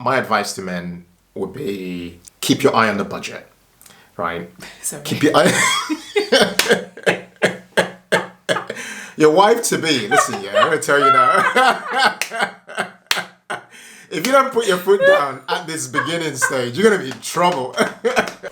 my advice to men would be keep your eye on the budget, right? Sorry. Keep your eye. Your wife to be, listen, yeah, I'm gonna tell you now. If you don't put your foot down at this beginning stage, you're gonna be in trouble.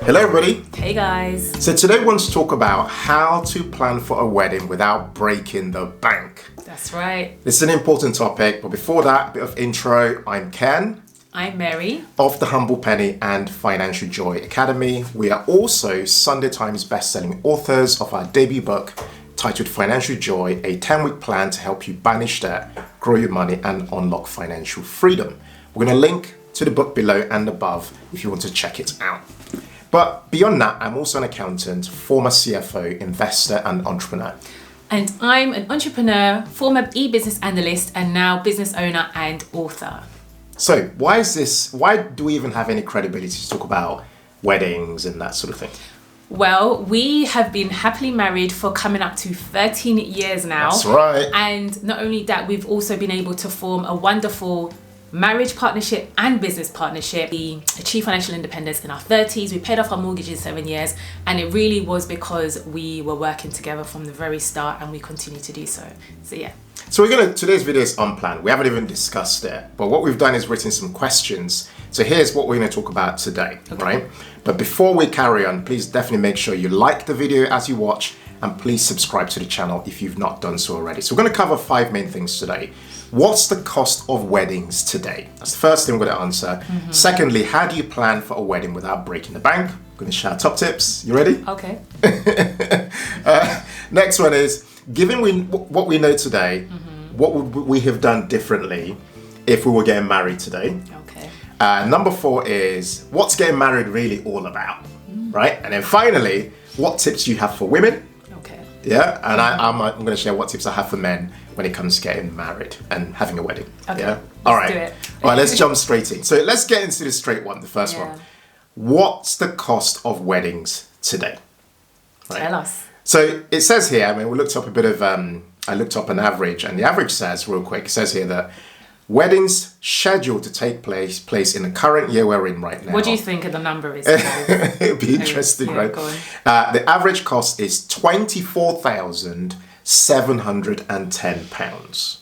Hello, everybody. Hey guys. So today we want to talk about how to plan for a wedding without breaking the bank. That's right. This is an important topic, but before that, a bit of intro. I'm Ken. I'm Mary. Of the Humble Penny and Financial Joy Academy. We are also Sunday Times bestselling authors of our debut book titled Financial Joy, a 10-week plan to help you banish debt, grow your money, and unlock financial freedom. We're going to link to the book below and above if you want to check it out. But beyond that, I'm also an accountant, former CFO, investor, and entrepreneur. And I'm an entrepreneur, former e-business analyst, and now business owner and author. So why do we even have any credibility to talk about weddings and that sort of thing? Well, we have been happily married for coming up to 13 years now. That's right. And not only that, we've also been able to form a wonderful marriage partnership and business partnership. We achieved financial independence in our 30s. We paid off our mortgage in 7 years. And it really was because we were working together from the very start, and we continue to do so. So yeah. So today's video is unplanned. We haven't even discussed it. But what we've done is written some questions. So here's what we're going to talk about today, right? But before we carry on, please definitely make sure you like the video as you watch, and please subscribe to the channel if you've not done so already. So we're going to cover 5 main things today. What's the cost of weddings today? That's the first thing we're going to answer. Secondly, how do you plan for a wedding without breaking the bank? I'm going to share top tips. You ready? Okay. Next one is, given what we know today, what would we have done differently if we were getting married today? Okay. Number 4 is, what's getting married really all about, right? And then finally, what tips do you have for women? Okay. Yeah, and I'm going to share what tips I have for men when it comes to getting married and having a wedding. Okay. Yeah. All right. Do it. All right. Let's jump straight in. So let's get into the straight one. The first one. What's the cost of weddings today? Right. Tell us. So it says here. I mean, we looked up a bit of. I looked up an average, and the average says, real quick, it says here that weddings scheduled to take place in the current year we're in right now. What do you think of the number is? It'd be interesting, right? Go on. The average cost is £24,710.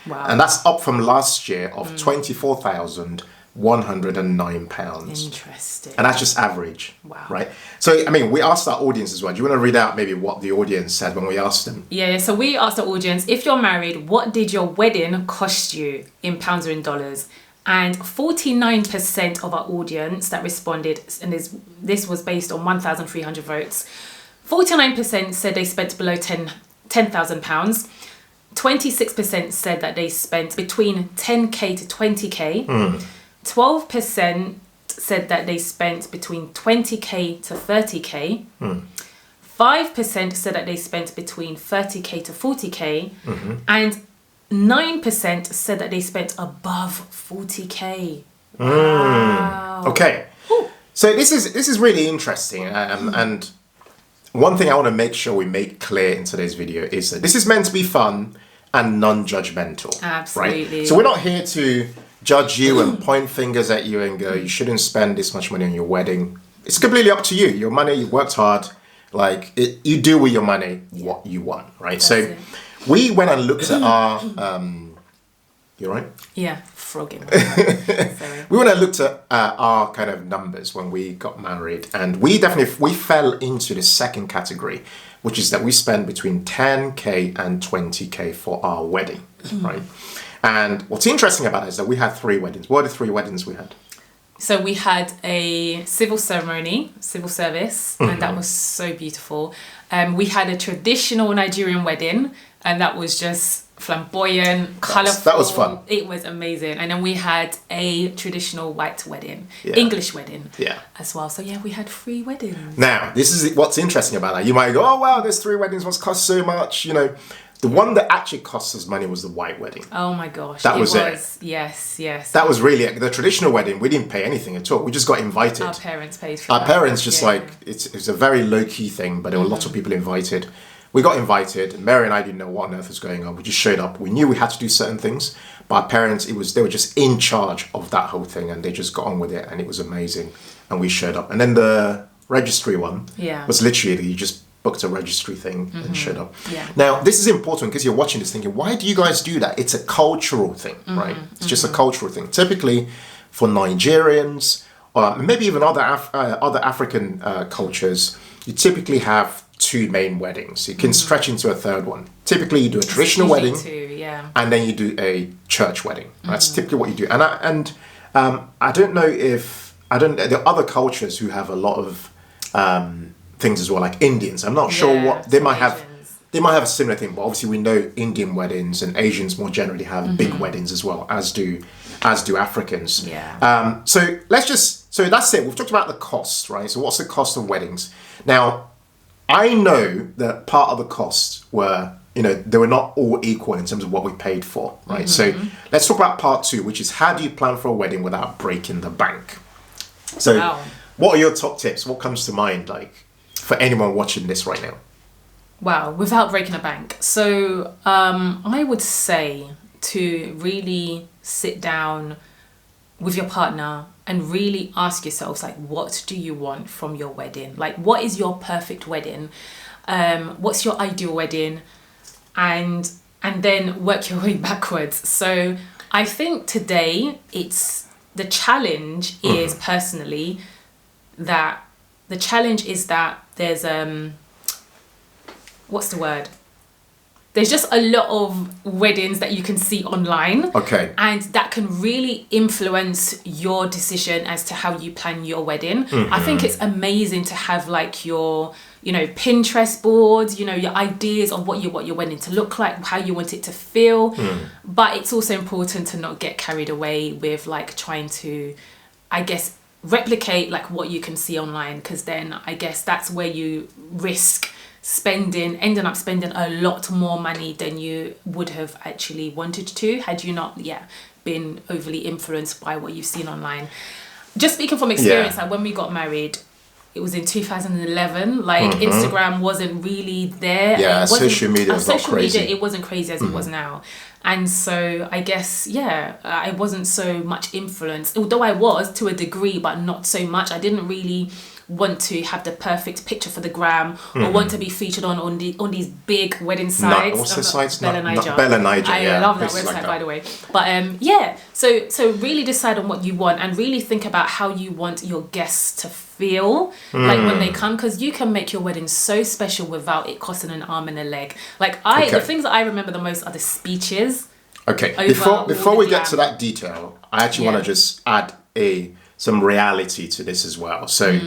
Wow. And that's up from last year of £24,109. Interesting. And that's just average. Wow. Right? So, I mean, we asked our audience as well. Do you want to read out maybe what the audience said when we asked them? Yeah, so we asked the audience, if you're married, what did your wedding cost you in pounds or in dollars? And 49% of our audience that responded, and this was based on 1,300 votes, 49% said they spent below £10,000. 26% said that they spent between 10k to 20k. 12% said that they spent between 20k to 30k. 5% said that they spent between 30k to 40k. And 9% said that they spent above 40k. Wow. Okay. Ooh. So this is really interesting. And one thing I want to make sure we make clear in today's video is that this is meant to be fun and non-judgmental. Absolutely. Right? So we're not here to judge you and point fingers at you and go, you shouldn't spend this much money on your wedding. It's completely up to you. Your money, you worked hard. You do with your money what you want, right? That's we went and looked at our... you all right? Yeah, frogging. Sorry. We went and looked at our kind of numbers when we got married, and we fell into the second category, which is that we spend between 10k and 20k for our wedding, right? And what's interesting about it is that we had 3 weddings. What are the 3 weddings we had? So we had a civil service, and that was so beautiful. We had a traditional Nigerian wedding, and that was just flamboyant, colourful. That was fun. It was amazing. And then we had a traditional white wedding, English wedding as well. So yeah, we had 3 weddings. Now, this is what's interesting about that. You might go, oh wow, there's 3 weddings, what's cost so much? You know, the one that actually cost us money was the white wedding. Oh my gosh. That was it. Yes. That was really it. The traditional wedding, we didn't pay anything at all. We just got invited. Our parents paid for Our that. parents just it's a very low-key thing, but there were lots of people invited. we got invited. Mary and I didn't know what on earth was going on. We just showed up. We knew we had to do certain things, but our parents, they were just in charge of that whole thing, and they just got on with it, and it was amazing. And we showed up. And then the registry one was literally, you just booked a registry thing and showed up. Yeah. Now, this is important because you're watching this thinking, why do you guys do that? It's a cultural thing, right? It's just a cultural thing. Typically, for Nigerians, or maybe even other African cultures, you typically have two main weddings. You can stretch into a third one. Typically, you do a traditional wedding, and then you do a church wedding. That's typically what you do. And I don't know if there are other cultures who have a lot of things as well, like Indians. I'm not sure what they might have. They might have a similar thing, but obviously we know Indian weddings and Asians more generally have big weddings as well, as do Africans. Yeah. So that's it. We've talked about the cost, right? So what's the cost of weddings? Now, I know that part of the costs were, they were not all equal in terms of what we paid for, right? So let's talk about part 2, which is how do you plan for a wedding without breaking the bank? So what are your top tips? What comes to mind, like, for anyone watching this right now? Wow, without breaking the bank. So I would say to really sit down with your partner and really ask yourselves, like, what do you want from your wedding? Like, what is your perfect wedding? What's your ideal wedding? And then work your way backwards. So I think today the challenge is personally that there's what's the word? There's just a lot of weddings that you can see online. Okay. And that can really influence your decision as to how you plan your wedding. I think it's amazing to have like your, Pinterest boards, your ideas on what you want your wedding to look like, how you want it to feel. But it's also important to not get carried away with like trying to, I guess, replicate like what you can see online, because then I guess that's where you risk ending up spending a lot more money than you would have actually wanted to had you not been overly influenced by what you've seen online. Just speaking from experience, like when we got married, it was in 2011. Like Instagram wasn't really there. Social media was not crazy. It wasn't crazy as it was now. And so I guess, I wasn't so much influenced, although I was to a degree, but not so much. I didn't really want to have the perfect picture for the gram or want to be featured on these big wedding sites. What's the sites? Bella Niger. Bella Niger, I love that website, by the way. But so really decide on what you want and really think about how you want your guests to feel like when they come, because you can make your wedding so special without it costing an arm and a leg. Like the things that I remember the most are the speeches. Okay, before we get to that detail, I actually want to just add some reality to this as well. So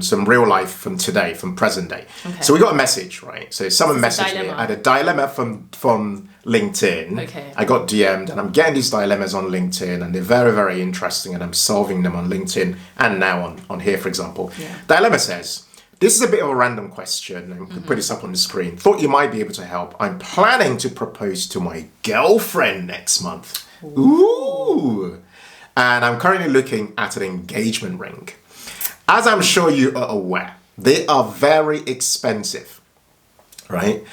some real life from today, from present day. Okay. So we got a message, right? So someone messaged me. I had a dilemma from LinkedIn. Okay. I got DM'd and I'm getting these dilemmas on LinkedIn and they're very, very interesting and I'm solving them on LinkedIn and now on here, for example. Yeah. Dilemma says, this is a bit of a random question and we can put this up on the screen. Thought you might be able to help. I'm planning to propose to my girlfriend next month. Ooh. And I'm currently looking at an engagement ring. As I'm sure you are aware, they are very expensive, right?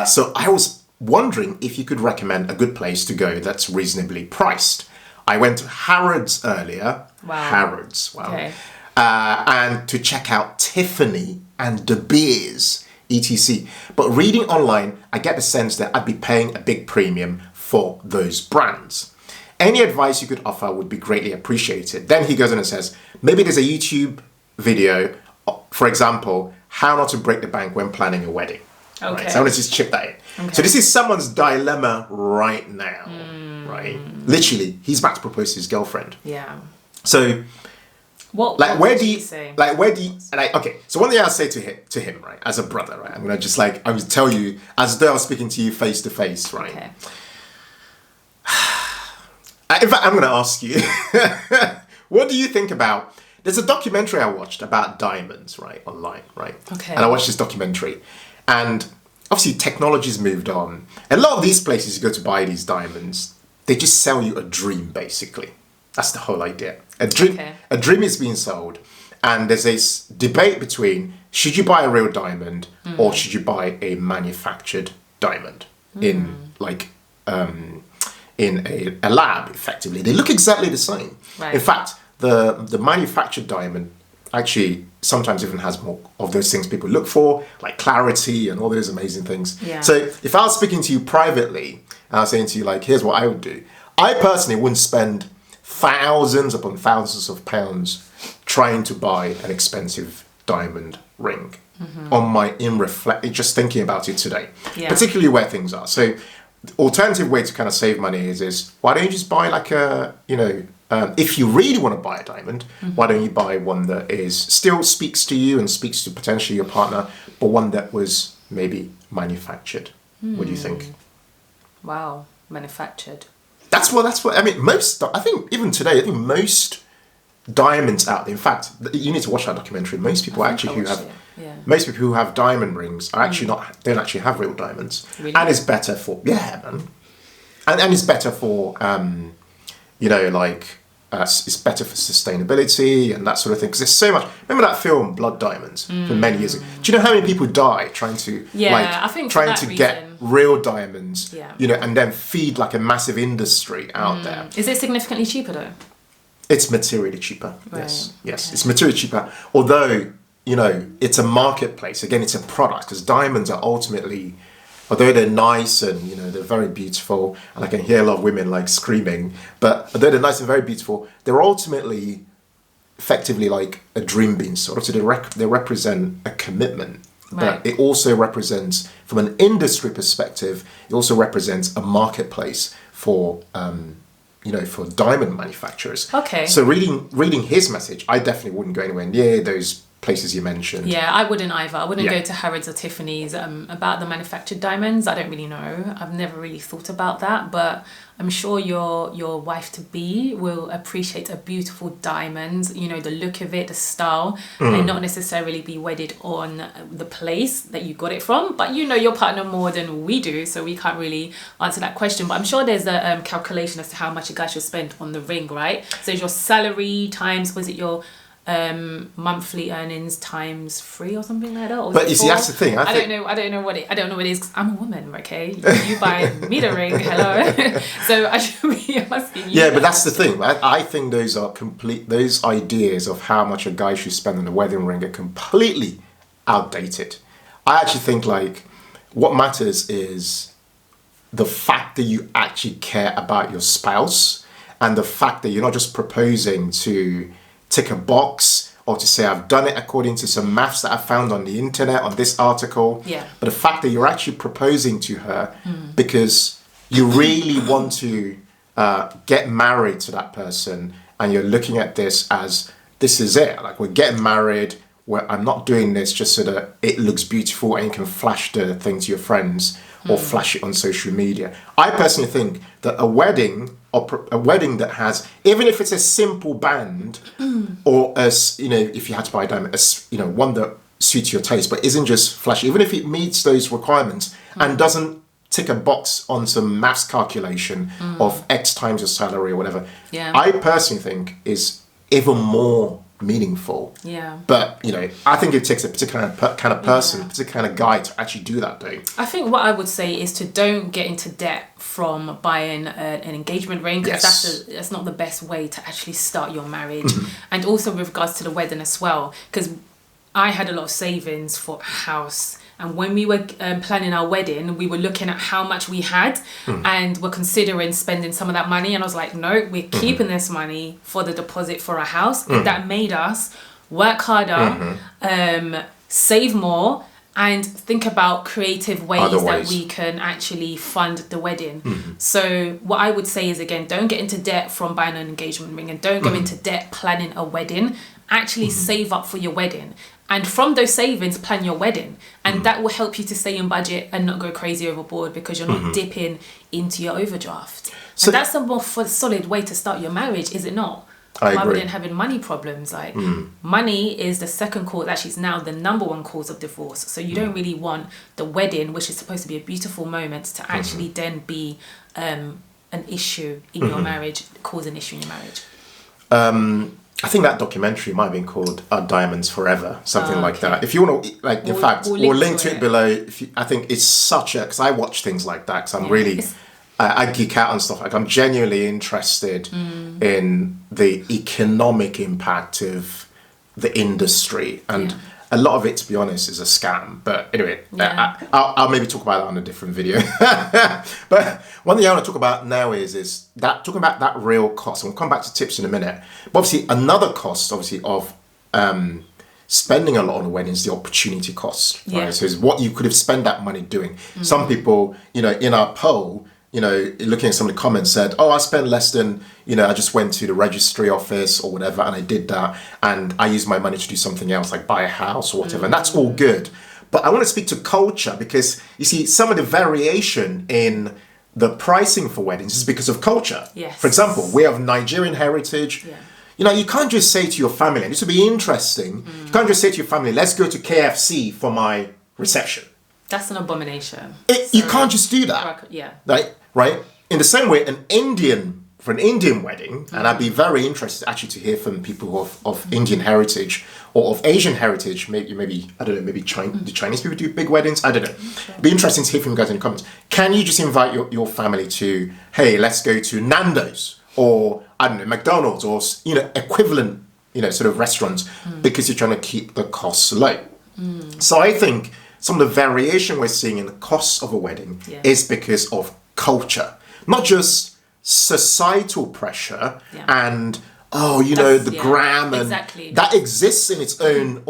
So I was wondering if you could recommend a good place to go that's reasonably priced. I went to Harrods earlier. Wow. Harrods, wow. Okay. And to check out Tiffany and De Beers, etc. But reading online, I get the sense that I'd be paying a big premium for those brands. Any advice you could offer would be greatly appreciated. Then he goes on and says, maybe there's a YouTube video, for example, how not to break the bank when planning a wedding. Okay. Right? So I want to just chip that in. Okay. So this is someone's dilemma right now, right? Literally, he's about to propose to his girlfriend. Yeah. So, where do you say? Okay, so one thing I'll say to him, right, as a brother, right, I'm going to I would tell you as though I was speaking to you face to face, right? Okay. In fact, I'm going to ask you, what do you think about, there's a documentary I watched about diamonds, right, online, right? Okay. And I watched this documentary and obviously technology's moved on. And a lot of these places you go to buy these diamonds, they just sell you a dream, basically. That's the whole idea. A dream is being sold. And there's this debate between should you buy a real diamond or should you buy a manufactured diamond in like in a lab, effectively. They look exactly the same. Right. In fact, the manufactured diamond actually sometimes even has more of those things people look for, like clarity and all those amazing things. Yeah. So if I was speaking to you privately and I was saying to you, like, here's what I would do, I personally wouldn't spend thousands upon thousands of pounds trying to buy an expensive diamond ring on my just thinking about it today, particularly where things are. So the alternative way to kind of save money is why don't you just buy like a, if you really want to buy a diamond, why don't you buy one that still speaks to you and speaks to potentially your partner, but one that was maybe manufactured. What do you think? Wow, manufactured. That's what I mean. I think even today, I think most diamonds out there, in fact, you need to watch that documentary. Most people most people who have diamond rings are actually don't actually have real diamonds. Really? And it's better for, man. And it's better for, it's better for sustainability and that sort of thing. Because there's so much. Remember that film Blood Diamonds from many years ago? Do you know how many people die trying to get real diamonds? Yeah. And then feed like a massive industry out there. Is it significantly cheaper though? It's materially cheaper. Right. Yes. Okay. It's materially cheaper. Although it's a marketplace. Again, it's a product because diamonds are ultimately. Although they're nice and they're very beautiful, and I can hear a lot of women like screaming, but although they're nice and very beautiful, they're ultimately effectively like a dream being sort of. So they represent a commitment, but it also represents, from an industry perspective, it also represents a marketplace for for diamond manufacturers. Okay. So reading his message, I definitely wouldn't go anywhere near those places you mentioned. Yeah, I wouldn't either. I wouldn't go to Harrods or Tiffany's. About the manufactured diamonds, I don't really know. I've never really thought about that, but I'm sure your wife-to-be will appreciate a beautiful diamond, the look of it, the style, and not necessarily be wedded on the place that you got it from. But your partner more than we do, so we can't really answer that question. But I'm sure there's a calculation as to how much a guy should spend on the ring, right? So it's your salary times, was it your monthly earnings times 3 or something like that, or but you see, that's the thing. I don't know what it is, because I'm a woman, okay? You buy me the ring, hello. So I should be asking you. Yeah, but that's the thing. I think those ideas of how much a guy should spend on a wedding ring are completely outdated. I actually think like what matters is the fact that you actually care about your spouse, and the fact that you're not just proposing to tick a box or to say I've done it according to some maths that I found on the internet on this article. Yeah. But the fact that you're actually proposing to her because you really want to get married to that person, and you're looking at this as this is it. Like, we're getting married. Where I'm not doing this just so that it looks beautiful and you can flash the thing to your friends or flash it on social media. I personally think that a wedding that has, even if it's a simple band, or if you had to buy a diamond, one that suits your taste, but isn't just flashy, even if it meets those requirements and doesn't tick a box on some maths calculation of X times your salary or whatever, I personally think is even more meaningful. Yeah. But I think it takes a particular kind of person, particular kind of guy to actually do that though. I think what I would say is to don't get into debt from buying an engagement ring, because that's not the best way to actually start your marriage. And also with regards to the wedding as well, because I had a lot of savings for a house. And when we were planning our wedding, we were looking at how much we had and were considering spending some of that money. And I was like, no, we're keeping this money for the deposit for a house. And that made us work harder, save more, and think about creative ways that we can actually fund the wedding. So what I would say is, again, don't get into debt from buying an engagement ring, and don't go into debt planning a wedding. Actually save up for your wedding. And from those savings, plan your wedding. And that will help you to stay in budget and not go crazy overboard, because you're not dipping into your overdraft. So and that's a more solid way to start your marriage, is it not? Rather than having money problems. Like money is the second cause, actually it's now the number one cause of divorce. So you don't really want the wedding, which is supposed to be a beautiful moment, to actually then be an issue in your marriage, cause an issue in your marriage. I think that documentary might have been called Diamonds Forever, something like okay. that. If you want to, like, in fact, we'll link to it it. below. I think it's such a, because I watch things like that, because I'm really, I geek out and stuff. Like, I'm genuinely interested in the economic impact of the industry. And a lot of it, to be honest, is a scam. But anyway, I'll maybe talk about that on a different video. But one thing I want to talk about now is that talking about that real cost. And we'll come back to tips in a minute. But obviously, another cost, obviously, of spending a lot on a wedding is the opportunity cost. Right? Yeah. So it's what you could have spent that money doing. Some people, in our poll, looking at some of the comments said, I spent less than, I just went to the registry office or whatever and I did that and I used my money to do something else, like buy a house or whatever. And that's all good. But I want to speak to culture because you see some of the variation in the pricing for weddings is because of culture. Yes. For example, we have Nigerian heritage. Yeah. You can't just say to your family, and this would be interesting, you can't just say to your family, let's go to KFC for my reception. That's an abomination. You can't just do that. Yeah. Right? In the same way, for an Indian wedding, and I'd be very interested actually to hear from people of Indian heritage or of Asian heritage, maybe I don't know, maybe the Chinese people do big weddings, I don't know. It'd be interesting to hear from you guys in the comments. Can you just invite your family to, hey, let's go to Nando's or, I don't know, McDonald's or, equivalent, sort of restaurants because you're trying to keep the costs low. So I think some of the variation we're seeing in the costs of a wedding is because of culture, not just societal pressure and the gram and that exists in its own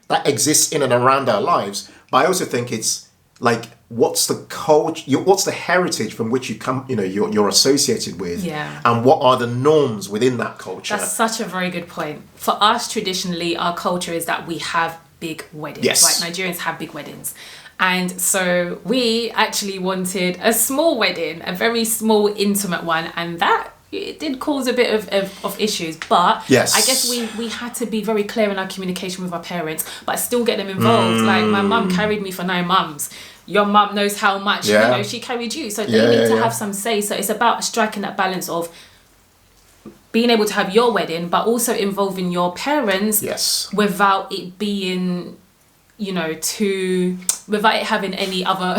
that exists in and around our lives. But I also think it's like, what's the culture, what's the heritage from which you come, you're associated with, and what are the norms within that culture? That's such a very good point. For us, traditionally, our culture is that we have big weddings. Yes. Like Nigerians have big weddings. And so we actually wanted a small wedding, a very small, intimate one. And that it did cause a bit of issues. But I guess we had to be very clear in our communication with our parents, but still get them involved. Like my mum carried me for 9 months. Your mum knows how much, she carried you. So they need to have some say. So it's about striking that balance of being able to have your wedding, but also involving your parents without it being, without it having any other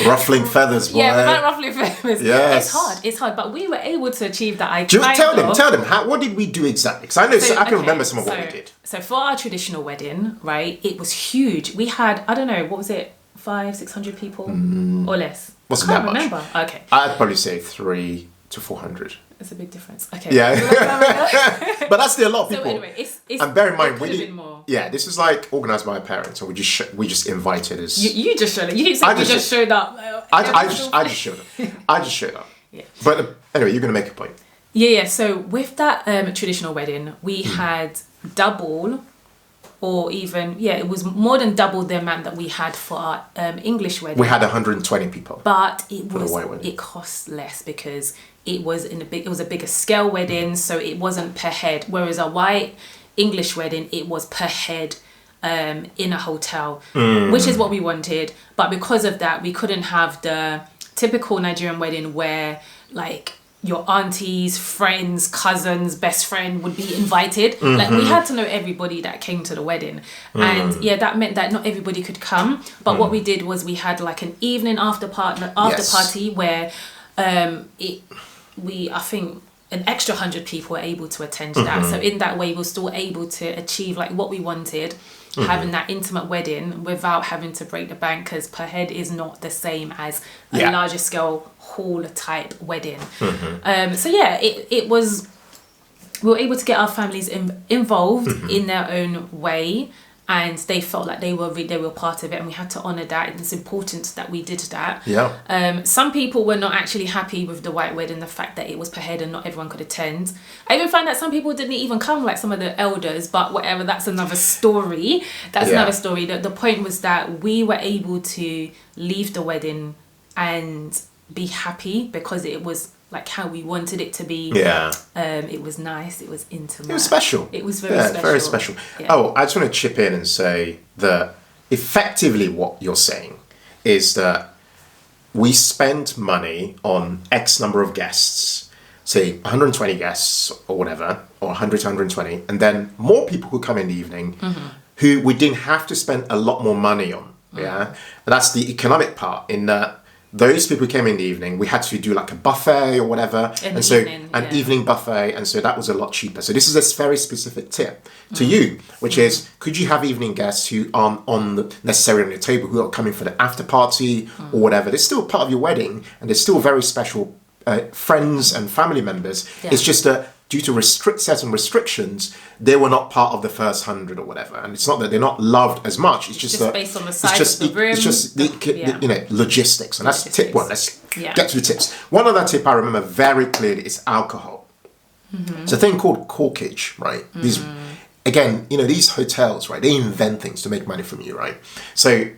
ruffling feathers, boy. Yeah, without ruffling feathers. Yes. It's hard, but we were able to achieve that. Tell them, what did we do exactly? Because I know, I can remember some of what we did. So for our traditional wedding, right, it was huge. We had, I don't know, what was it, 500-600 people or less? Wasn't that much? I can't remember. Okay. I'd probably say 300 to 400. It's a big difference. Okay. Yeah. But that's still a lot of people. So anyway, it's and bear in mind, we did more. Yeah, this is like organised by my parents, so we just invited us. You just showed up. You keep saying you just showed up. I just showed up. I just showed up. Yeah. But anyway, you're gonna make a point. Yeah. So with that traditional wedding, we had double, or even it was more than double the amount that we had for our English wedding. We had 120 people. But it cost less because it was a bigger scale wedding, so it wasn't per head. Whereas a white English wedding, it was per head in a hotel, which is what we wanted. But because of that, we couldn't have the typical Nigerian wedding where like your aunties, friends, cousins, best friend would be invited. Like we had to know everybody that came to the wedding. And that meant that not everybody could come. But what we did was we had like an evening after party where I think an extra 100 people were able to attend that. So in that way, we're still able to achieve like what we wanted, having that intimate wedding without having to break the bank, because per head is not the same as a larger scale hall type wedding. It was, we were able to get our families involved in their own way, and they felt like they were part of it, and we had to honour that, and it's important that we did that. Some people were not actually happy with the white wedding, the fact that it was per head and not everyone could attend. I even found that some people didn't even come, like some of the elders, but whatever, that's another story. The point was that we were able to leave the wedding and be happy because it was like how we wanted it to be. It was nice, it was intimate, it was special, it was very special. I just want to chip in and say that effectively what you're saying is that we spent money on X number of guests, say 120 guests or whatever, or 100 to 120, and then more people who come in the evening who we didn't have to spend a lot more money on. Yeah, and that's the economic part. In that those people who came in the evening, we had to do like a buffet or whatever, evening buffet, and so that was a lot cheaper. So this is a very specific tip to you, which is, could you have evening guests who aren't necessarily on your table, who are coming for the after party or whatever? They're still part of your wedding, and they're still very special friends and family members. Yeah. It's just that due to certain restrictions, they were not part of the first 100 or whatever. And it's not that they're not loved as much. It's just that based on the size of the room. It's just the logistics. And that's tip one. Let's get to the tips. One other tip I remember very clearly is alcohol. It's a thing called corkage, right? These, again, these hotels, right? They invent things to make money from you, right? So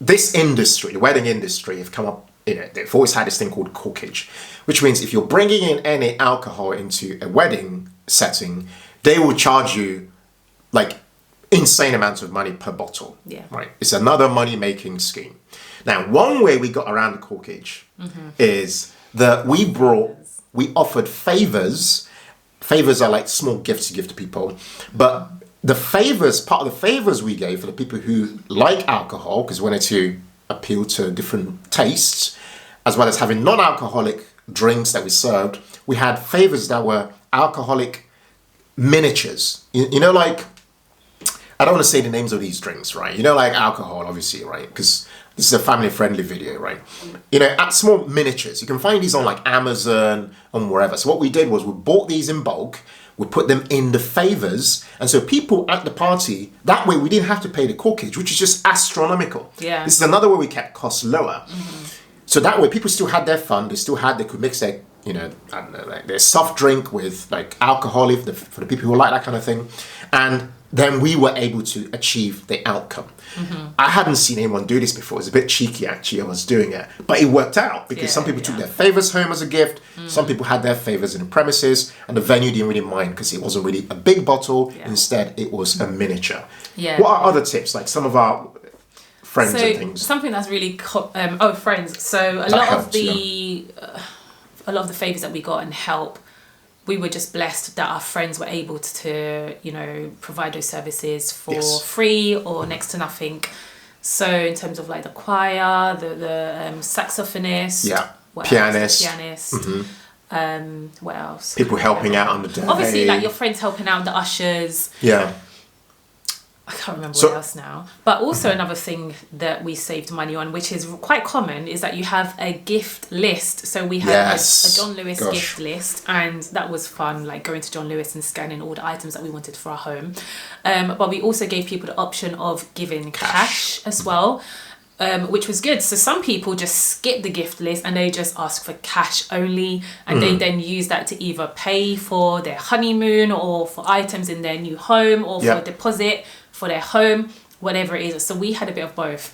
this industry, the wedding industry, have come up. They've always had this thing called corkage, which means if you're bringing in any alcohol into a wedding setting, they will charge you like insane amounts of money per bottle. Yeah. Right. It's another money-making scheme. Now, one way we got around the corkage is that we offered favors. Favors are like small gifts you give to people, but part of the favors we gave for the people who like alcohol, because we wanted to appeal to different tastes, as well as having non-alcoholic drinks that we served, we had favors that were alcoholic miniatures. Like, I don't want to say the names of these drinks, right? Like alcohol, obviously, right? Because this is a family-friendly video, right? At small miniatures. You can find these on like Amazon and wherever. So what we did was we bought these in bulk, we put them in the favors, and so people at the party, that way we didn't have to pay the corkage, which is just astronomical. Yeah. This is another way we kept costs lower. So that way people still had their fun, they could mix their, I don't know, like their soft drink with like alcohol for the people who like that kind of thing. And then we were able to achieve the outcome. I hadn't seen anyone do this before. It was a bit cheeky, actually, I was doing it. But it worked out because some people took their favors home as a gift. Some people had their favors in the premises, and the venue didn't really mind because it wasn't really a big bottle. Instead, it was a miniature. What are other tips, like some of our friends and things? Something that's really friends. So a lot of the favors that we got and help, we were just blessed that our friends were able to, provide those services for free or next to nothing. So in terms of like the choir, the saxophonist, pianist. What else? People helping out on the day. Obviously, like your friends helping out, the ushers. Yeah. I can't remember what else now. But also another thing that we saved money on, which is quite common, is that you have a gift list. So we had a John Lewis gift list, and that was fun, like going to John Lewis and scanning all the items that we wanted for our home. But we also gave people the option of giving cash as well, which was good. So some people just skip the gift list and they just ask for cash only, and they then use that to either pay for their honeymoon or for items in their new home or for a deposit for their home, whatever it is. So we had a bit of both.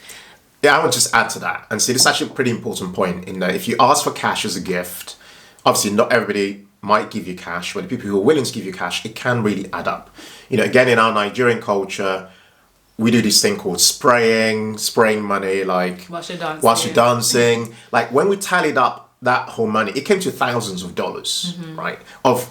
Yeah, I would just add to that and see, this is actually a pretty important point in that if you ask for cash as a gift, obviously not everybody might give you cash, but the people who are willing to give you cash, it can really add up. Again, in our Nigerian culture, we do this thing called spraying money, like whilst you're dancing. Like when we tallied up that whole money, it came to thousands of dollars, right? Of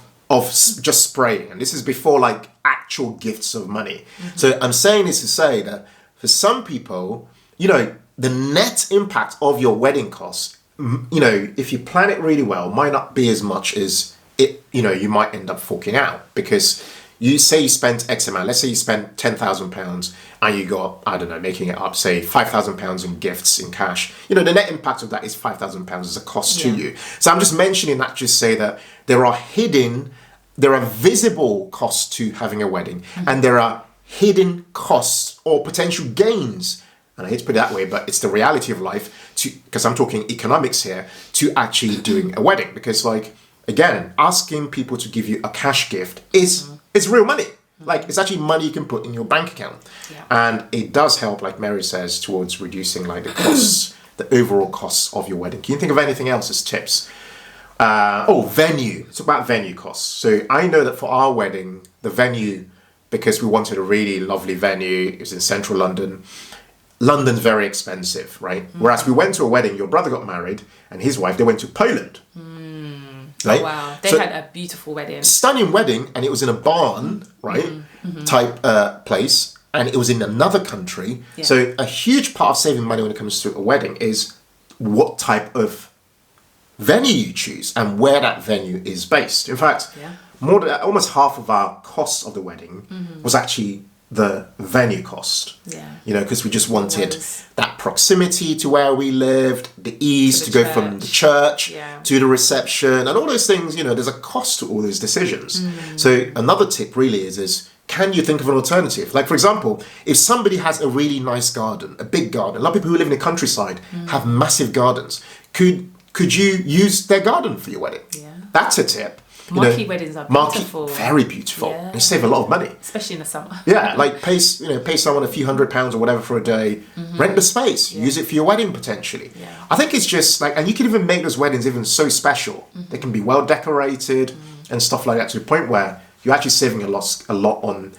just spraying. And this is before like actual gifts of money. So I'm saying this to say that for some people, the net impact of your wedding costs, if you plan it really well, might not be as much as it, you might end up forking out, because you say you spent X amount, let's say you spent £10,000 and you got, I don't know, making it up, say £5,000 in gifts in cash. The net impact of that is £5,000 as a cost to you. So I'm just mentioning that to say that there are visible costs to having a wedding, and there are hidden costs or potential gains. And I hate to put it that way, but it's the reality of life, because I'm talking economics here, to actually doing a wedding. Because like, again, asking people to give you a cash gift is real money. Like, it's actually money you can put in your bank account. And it does help, like Mary says, towards reducing like the costs, the overall costs of your wedding. Can you think of anything else as tips? Venue. It's about venue costs. So I know that for our wedding, the venue, because we wanted a really lovely venue, it was in central London. London's very expensive, right? Whereas we went to a wedding, your brother got married and his wife, they went to Poland. right? Oh, wow. They So, had a beautiful wedding. stunning wedding, and it was in a barn, right, type place, and it was in another country. Yeah. So a huge part of saving money when it comes to a wedding is what type of venue you choose and where that venue is based. In fact, Yeah. more than almost half of our cost of the wedding was actually the venue cost. Yeah. You know, because we just wanted was. that proximity to where we lived, the ease To to, the go from the church. church Yeah. to the reception and all those things. You know, there's a cost to all those decisions. So another tip really is can you think of an alternative? Like, for example, if somebody has a really nice garden, a big garden, a lot of people who live in the countryside have massive gardens. Could you use their garden for your wedding? Yeah. That's a tip. Marquee weddings are beautiful. Very beautiful. Yeah. And you save a lot of money. Especially in the summer. Yeah, like pay someone a few £100 or whatever for a day, rent the space, use it for your wedding potentially. Yeah. I think it's just like, and you can even make those weddings even so special. They can be well decorated and stuff like that, to the point where you're actually saving a lot on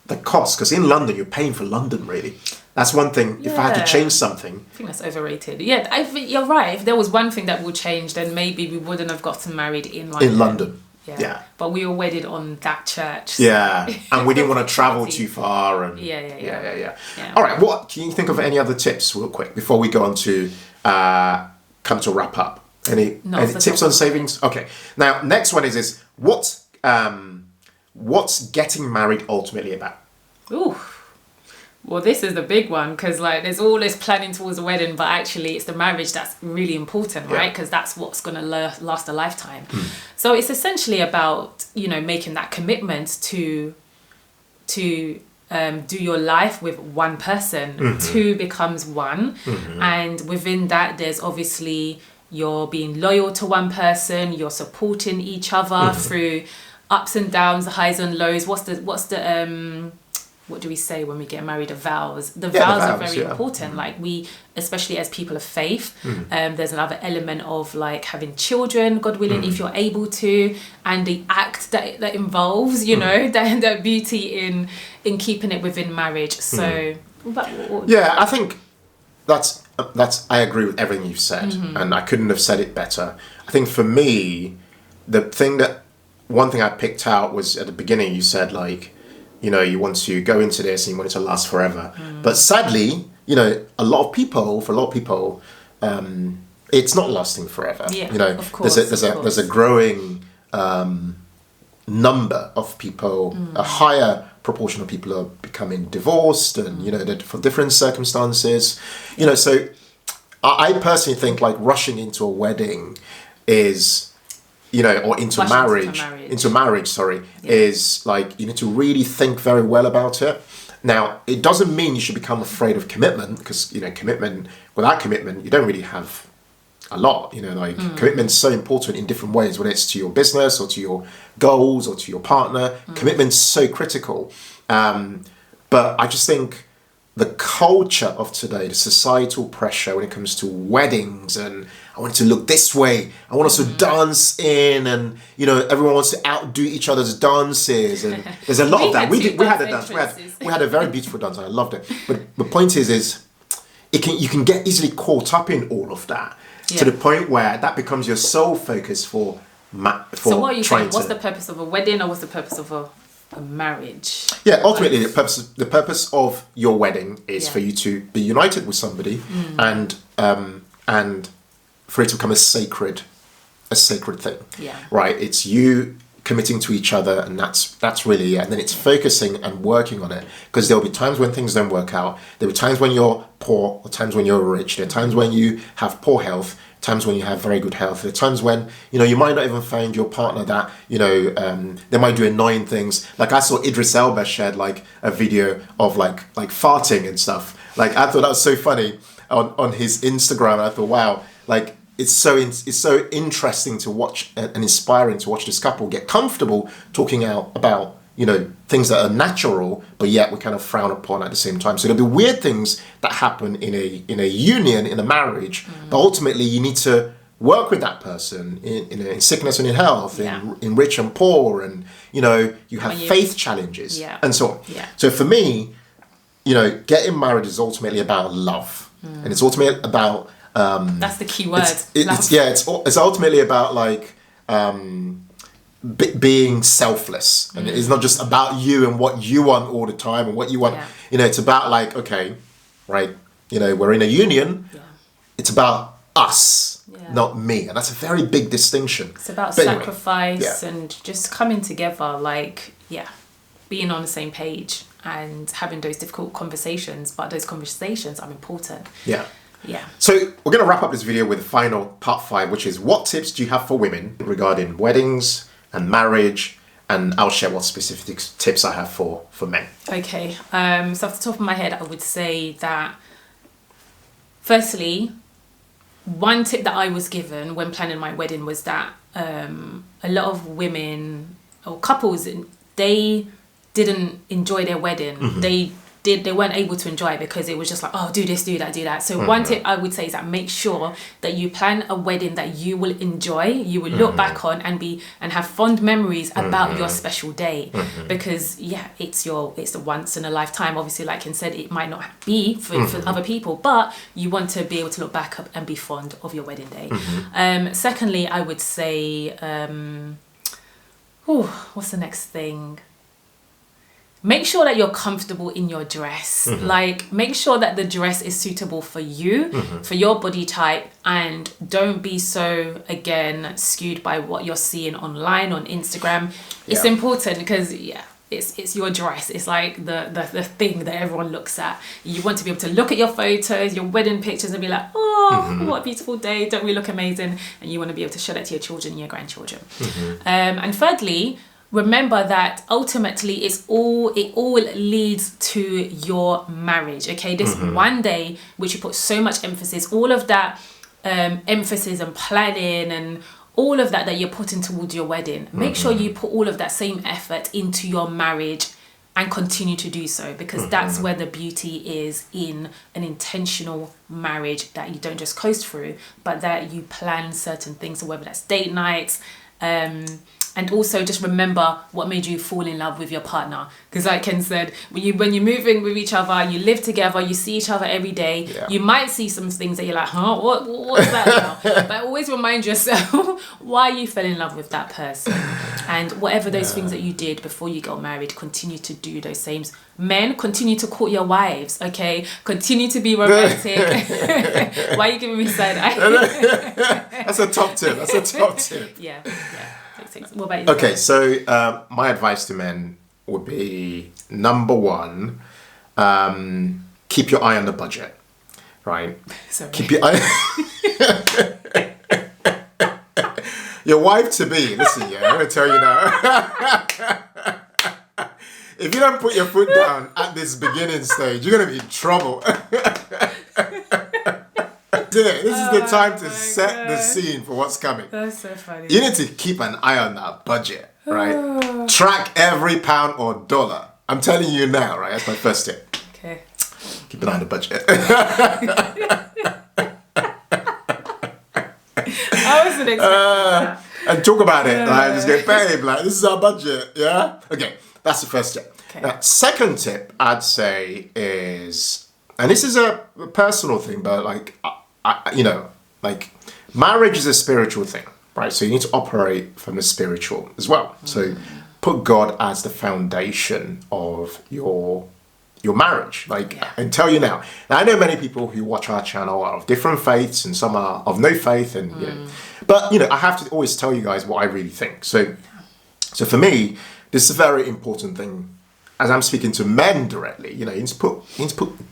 the cost. Because in London, you're paying for London really. That's one thing. If I had to Yeah. change something, I think that's overrated. Yeah, I think you're right. If there was one thing that would change, then maybe we wouldn't have gotten married in London. in London. Yeah. But we were wedded on that church. so- Yeah, and we didn't want to travel too far. And Yeah. All right, what can you think of any other tips, real quick, before we go on to come to wrap up? Any No, for tips some- on savings? Okay. Now, next one is what's getting married ultimately about? Ooh. Well, this is the big one because like there's all this planning towards a wedding, but actually it's the marriage that's really important, right? Because that's what's going to last a lifetime. So it's essentially about making that commitment to do your life with one person. Two becomes one, and within that, there's obviously you're being loyal to one person, you're supporting each other through ups and downs, the highs and lows. What's the what do we say when we get married? The vows. The vows are very important. Like we, especially as people of faith, there's another element of like having children, God willing, if you're able to, and the act that involves, the beauty in keeping it within marriage. So, I think that's I agree with everything you've said, and I couldn't have said it better. I think for me, one thing I picked out was at the beginning you said like, you want to go into this and you want it to last forever. But sadly, for a lot of people, it's not lasting forever. Yeah, of course, there's a growing number of people, a higher proportion of people are becoming divorced, and for different circumstances. So I personally think like rushing into a wedding is. Or into marriage, is like, you need to really think very well about it. Now, it doesn't mean you should become afraid of commitment, because, without commitment, you don't really have a lot, commitment's so important in different ways, whether it's to your business or to your goals or to your partner. Commitment's so critical. But I just think the culture of today, the societal pressure when it comes to weddings, and I want it to look this way, I want us to dance in, and everyone wants to outdo each other's dances, and there's a lot of that. We had a dance. We had a very beautiful dance, and I loved it. But the point is you can get easily caught up in all of that to the point where that becomes your sole focus for So what are you saying? What's the purpose of a wedding, or what's the purpose of a marriage? Yeah, ultimately the purpose of your wedding is for you to be united with somebody, and for it to become a sacred thing. Yeah. Right? It's you committing to each other, and that's really it. And then it's focusing and working on it, because there'll be times when things don't work out. There'll be times when you're poor, or times when you're rich. There are times when you have poor health, times when you have very good health. There are times when you might not even find your partner that they might do annoying things. Like I saw Idris Elba shared like a video of like farting and stuff. Like I thought that was so funny on his Instagram. I thought, wow, like it's so interesting to watch and inspiring to watch this couple get comfortable talking out about things that are natural, but yet we kind of frown upon at the same time. So there'll be weird things that happen in a union, in a marriage, but ultimately you need to work with that person in sickness and in health, in rich and poor, and you have faith challenges and so on. Yeah. So for me, getting married is ultimately about love, and it's ultimately about that's the key word. It's ultimately about like being selfless, and it's not just about you and what you want all the time and what you want. You know, it's about like, okay, right, you know, we're in a union. It's about us, not me, and that's a very big distinction. It's about sacrifice and just coming together, like being on the same page and having those difficult conversations, but those conversations are important. So we're going to wrap up this video with the final part 5, which is what tips do you have for women regarding weddings and marriage, and I'll share what specific tips I have for men. Okay, so off the top of my head, I would say that firstly, one tip that I was given when planning my wedding was that a lot of women or couples, they didn't enjoy their wedding. They weren't able to enjoy it because it was just like, oh, do this, do that, do that. So one tip I would say is that make sure that you plan a wedding that you will enjoy, you will look back on and have fond memories about your special day. Because it's a once in a lifetime. Obviously, like Ken said, it might not be for other people, but you want to be able to look back up and be fond of your wedding day. Secondly, I would say, what's the next thing? Make sure that you're comfortable in your dress. Like, make sure that the dress is suitable for you, for your body type, and don't be so, again, skewed by what you're seeing online, on Instagram. It's important because, it's your dress. It's like the thing that everyone looks at. You want to be able to look at your photos, your wedding pictures, and be like, oh, what a beautiful day. Don't we look amazing? And you want to be able to show that to your children and your grandchildren. And thirdly, remember that ultimately it all leads to your marriage. Okay, this one day which you put so much emphasis, all of that emphasis and planning and all of that you're putting towards your wedding, make sure you put all of that same effort into your marriage and continue to do so, because that's where the beauty is in an intentional marriage, that you don't just coast through, but that you plan certain things, so whether that's date nights, and also just remember what made you fall in love with your partner. Because like Ken said, when you move in with each other, you live together, you see each other every day, you might see some things that you're like, what's that now? But always remind yourself why you fell in love with that person. And whatever those things that you did before you got married, continue to do those same. Men, continue to court your wives, okay? Continue to be romantic. Why are you giving me side eye? That's a top tip. Yeah. What about you? Okay, so my advice to men would be, number one, keep your eye on the budget, right? Sorry. Keep your eye... Your wife to be, listen, I'm going to tell you now. If you don't put your foot down at this beginning stage, you're going to be in trouble. This is the time to set the scene for what's coming. That's so funny. You need to keep an eye on that budget, right? Track every pound or dollar. I'm telling you now, right? That's my first tip. Okay. Keep an eye on the budget. I wasn't expecting that. And talk about it. Like, just go, babe, like, this is our budget, yeah? Okay, that's the first tip. Okay. Now, second tip, I'd say is, and this is a personal thing, but like, like, marriage is a spiritual thing, right? So you need to operate from the spiritual as well. So put God as the foundation of your marriage. Like, and tell you now, I know many people who watch our channel are of different faiths, and some are of no faith, and you know, but you know, I have to always tell you guys what I really think. So for me, this is a very important thing. As I'm speaking to men directly, you know, you need to put,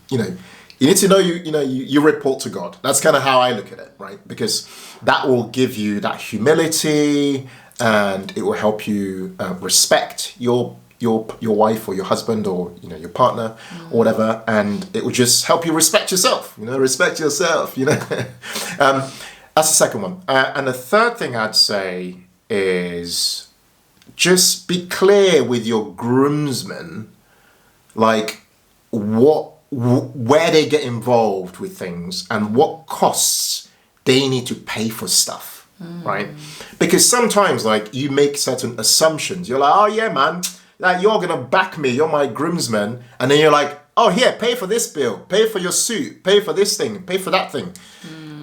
you know, you need to know you report to God. That's kind of how I look at it, right? Because that will give you that humility, and it will help you respect your wife or your husband, or you know, your partner or whatever, and it will just help you respect yourself. Respect yourself. That's the second one. And the third thing I'd say is just be clear with your groomsmen, like where they get involved with things and what costs they need to pay for stuff, right? Because sometimes, like, you make certain assumptions. You're like, oh yeah, man, like, you're gonna back me, you're my groomsman, and then you're like, oh here, pay for this bill, pay for your suit, pay for this thing, pay for that thing.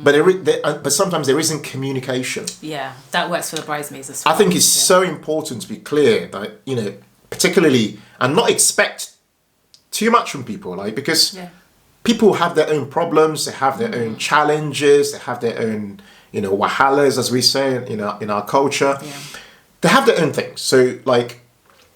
but sometimes there isn't communication. Yeah, that works for the bridesmaids as well. I think it's so important to be clear that, you know, particularly, and not expect too much from people, like, because people have their own problems, they have their own challenges, they have their own, you know, wahalas, as we say in our culture. Yeah. They have their own things. So, like,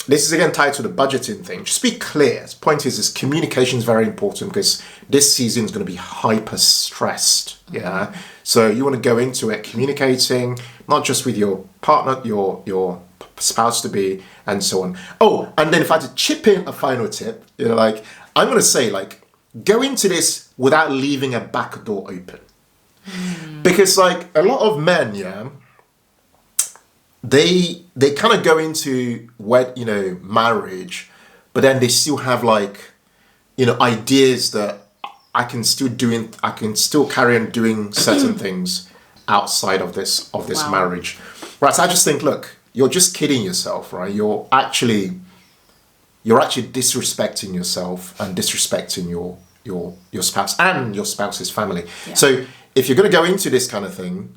this is again tied to the budgeting thing. Just be clear. The point is communication is very important, because this season is going to be hyper stressed. Yeah. So you want to go into it communicating, not just with your partner, your spouse to be, and so on. Oh, and then if I had to chip in a final tip, you know, like, I'm going to say, like, go into this without leaving a back door open. Because, like, a lot of men, they kind of go into marriage, but then they still have, like, you know, ideas that I can still carry on doing certain things outside of this marriage. Right. So I just think, look, you're just kidding yourself, right? You're actually disrespecting yourself and disrespecting your spouse and your spouse's family. Yeah. So if you're going to go into this kind of thing,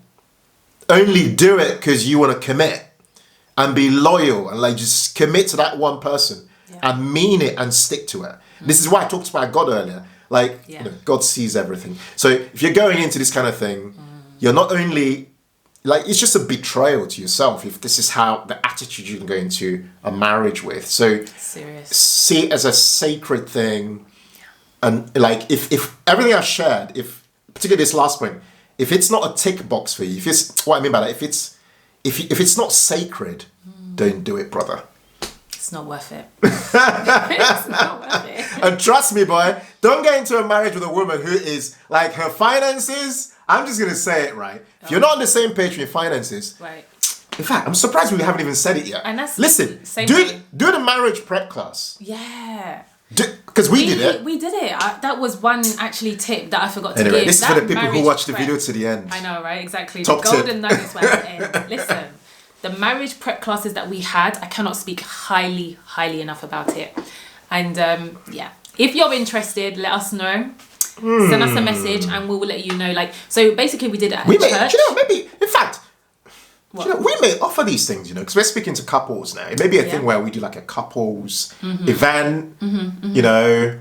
only do it because you want to commit and be loyal and, like, just commit to that one person and mean it and stick to it. This is why I talked about God earlier. Like, you know, God sees everything. So if you're going into this kind of thing, you're not only, like, it's just a betrayal to yourself if this is how the attitude you can go into a marriage with. So see it as a sacred thing. And, like, if everything I've shared, if particularly this last point, if it's not a tick box for you, if it's what I mean by that, if it's not sacred, don't do it, brother. It's not worth it. It's not worth it. And trust me, boy, don't get into a marriage with a woman who is, like, her finances. I'm just gonna say it, right? If you're not on the same page with your finances, right? In fact, I'm surprised we haven't even said it yet. And that's do the marriage prep class. Yeah. Because we did it. We did it. That was one actually tip that I forgot to give. Anyway, this is for the people who watch the video to the end. I know, right? Exactly. Top the golden nuggets were at the end. Listen, the marriage prep classes that we had, I cannot speak highly enough about it. And if you're interested, let us know. Send us a message and we will let you know. Like, so basically we did it at church. Maybe, in fact, we may offer these things, because we're speaking to couples now. It may be a thing where we do, like, a couples event, you know.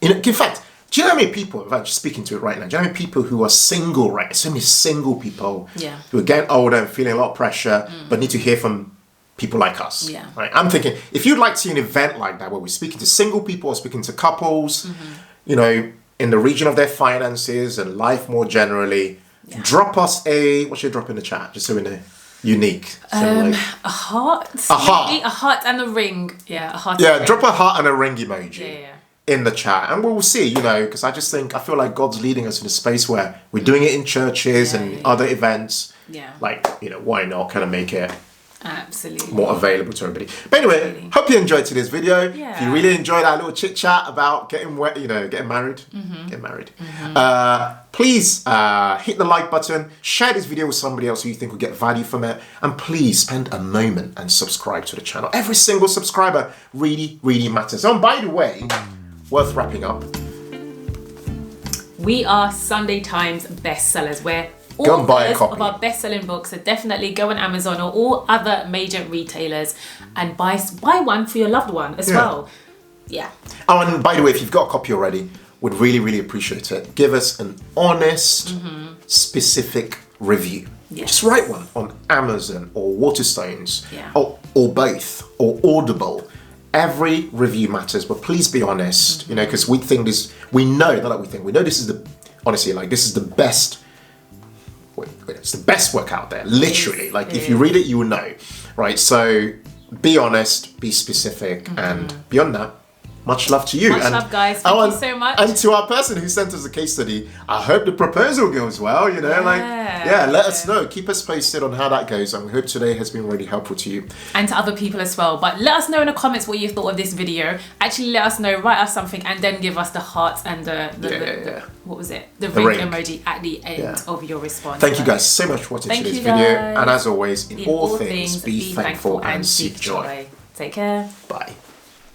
In fact, do you know how many people, in fact, just speaking to it right now, do you know how many people who are single, right? So many single people who are getting older and feeling a lot of pressure, but need to hear from people like us. Yeah. Right? I'm thinking, if you'd like to see an event like that where we're speaking to single people or speaking to couples, you know, in the region of their finances and life more generally, drop us what should I drop in the chat? Just so we know. Unique. A heart. A heart and a ring. Yeah, a heart. Yeah, drop a heart and a ring emoji in the chat. And we'll see, because I feel like God's leading us in a space where we're doing it in churches and other events. Yeah. Like, why not kind of make it absolutely more available to everybody. But anyway, hope you enjoyed today's video. If you really enjoyed our little chit chat about getting married, please hit the like button, share this video with somebody else who you think will get value from it, and please spend a moment and subscribe to the channel. Every single subscriber really, really matters. Oh, and by the way, worth wrapping up, we are Sunday Times bestsellers, where go and buy a copy of our best-selling books. So definitely go on Amazon or all other major retailers and buy one for your loved one as well. Yeah. Oh, and by the way, if you've got a copy already, would really, really appreciate it. Give us an honest, specific review. Yes. Just write one on Amazon or Waterstones or both or Audible. Every review matters, but please be honest. Because we think this. We know this is this is the best. It's the best work out there, literally. If you read it, you will know, right? So be honest, be specific, and beyond that, much love to you. Much love, guys. Thank you so much. And to our person who sent us a case study, I hope the proposal goes well, let us know. Keep us posted on how that goes, and we hope today has been really helpful to you. And to other people as well. But let us know in the comments what you thought of this video. Actually, let us know, write us something, and then give us the hearts and the what was it? The ring emoji at the end of your response. Thank you guys so much for watching today's video. And as always, in all things, be thankful and seek joy. Take care. Bye.